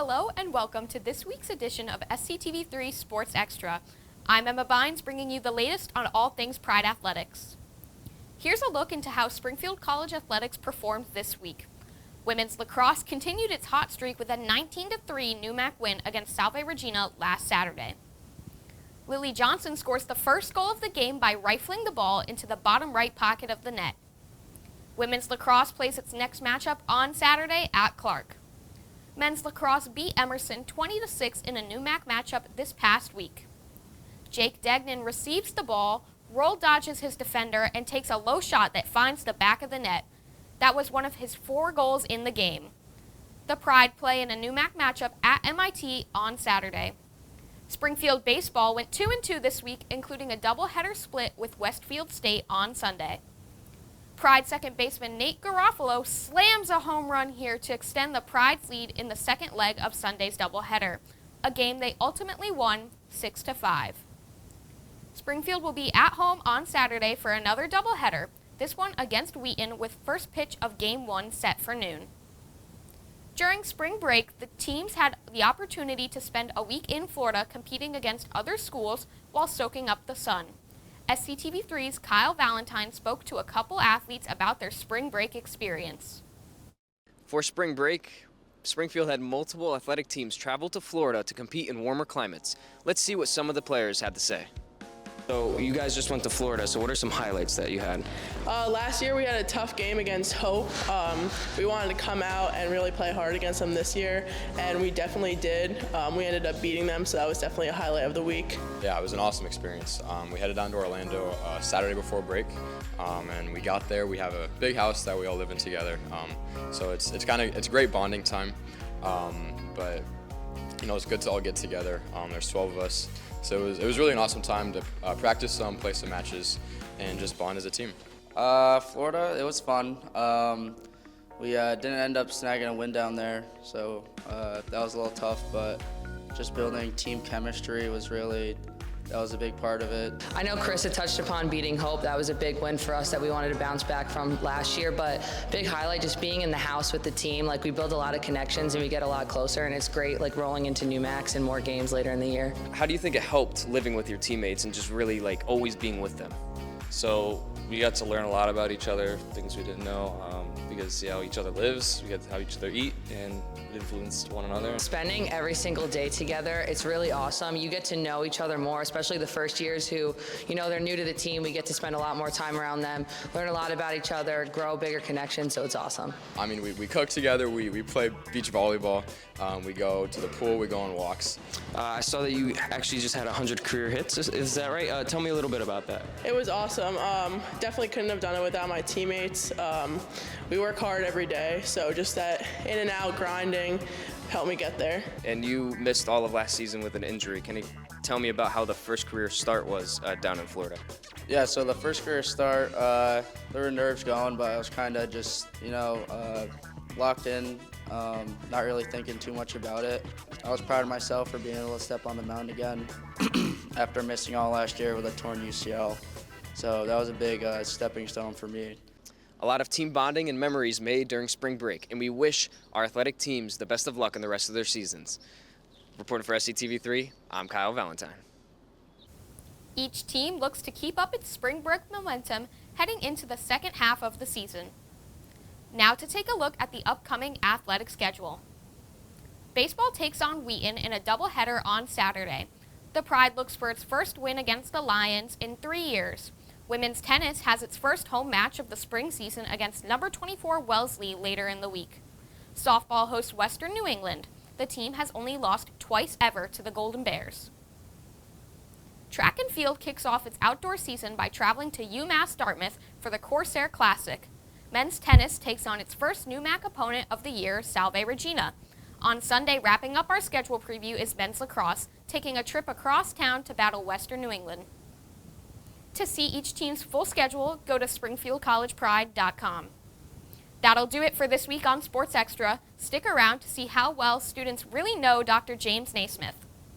Hello and welcome to this week's edition of SCTV3 Sports Extra. I'm Emma Bynes, bringing you the latest on all things Pride athletics. Here's a look into how Springfield College athletics performed this week. Women's lacrosse continued its hot streak with a 19-3 NUMAC win against Salve Regina last Saturday. Lily Johnson scores the first goal of the game by rifling the ball into the bottom right pocket of the net. Women's lacrosse plays its next matchup on Saturday at Clark. Men's lacrosse beat Emerson 20-6 in a NUMAC matchup this past week. Jake Degnan receives the ball, roll dodges his defender, and takes a low shot that finds the back of the net. That was one of his 4 goals in the game. The Pride play in a NUMAC matchup at MIT on Saturday. Springfield baseball went 2-2 this week, including a doubleheader split with Westfield State on Sunday. Pride second baseman Nate Garofalo slams a home run here to extend the Pride's lead in the second leg of Sunday's doubleheader, a game they ultimately won 6-5. Springfield will be at home on Saturday for another doubleheader, this one against Wheaton, with first pitch of Game 1 set for noon. During spring break, the teams had the opportunity to spend a week in Florida competing against other schools while soaking up the sun. SCTV3's Kyle Valentine spoke to a couple athletes about their spring break experience. For spring break, Springfield had multiple athletic teams travel to Florida to compete in warmer climates. Let's see what some of the players had to say. So you guys just went to Florida, so what are some highlights that you had? Last year we had a tough game against Hope. We wanted to come out and really play hard against them this year, and we definitely did. We ended up beating them, so that was definitely a highlight of the week. Yeah, it was an awesome experience. We headed down to Orlando Saturday before break, and we got there. We have a big house that we all live in together, so it's a great bonding time. But you know, it's good to all get together. There's 12 of us. So it was really an awesome time to practice some, play some matches, and just bond as a team. Florida, it was fun. We didn't end up snagging a win down there, so that was a little tough, but just building team chemistry that was a big part of it. I know Chris had touched upon beating Hope. That was a big win for us that we wanted to bounce back from last year, but big highlight just being in the house with the team. Like, we build a lot of connections and we get a lot closer, and it's great like rolling into NUMACs and more games later in the year. How do you think it helped living with your teammates and just really like always being with them? So we got to learn a lot about each other, things we didn't know. We got to see how each other lives, we got to how each other eat, and it influenced one another. Spending every single day together, it's really awesome. You get to know each other more, especially the first years who, you know, they're new to the team. We get to spend a lot more time around them, learn a lot about each other, grow bigger connections, so it's awesome. I mean, we cook together, we play beach volleyball, we go to the pool, we go on walks. I saw that you actually just had 100 career hits, is that right? Tell me a little bit about that. It was awesome. Definitely couldn't have done it without my teammates. We work hard every day, so just that in and out grinding helped me get there. And you missed all of last season with an injury. Can you tell me about how the first career start was down in Florida? Yeah, so the first career start, there were nerves going, but I was kind of just, locked in, not really thinking too much about it. I was proud of myself for being able to step on the mound again after missing all last year with a torn UCL. So that was a big stepping stone for me. A lot of team bonding and memories made during spring break, and we wish our athletic teams the best of luck in the rest of their seasons. Reporting for SCTV3, I'm Kyle Valentine. Each team looks to keep up its spring break momentum heading into the second half of the season. Now to take a look at the upcoming athletic schedule. Baseball takes on Wheaton in a doubleheader on Saturday. The Pride looks for its first win against the Lions in 3 years. Women's tennis has its first home match of the spring season against number 24 Wellesley later in the week. Softball hosts Western New England. The team has only lost twice ever to the Golden Bears. Track and field kicks off its outdoor season by traveling to UMass Dartmouth for the Corsair Classic. Men's tennis takes on its first NUMAC opponent of the year, Salve Regina. On Sunday, wrapping up our schedule preview is men's lacrosse, taking a trip across town to battle Western New England. To see each team's full schedule, go to SpringfieldCollegePride.com. That'll do it for this week on Sports Extra. Stick around to see how well students really know Dr. James Naismith.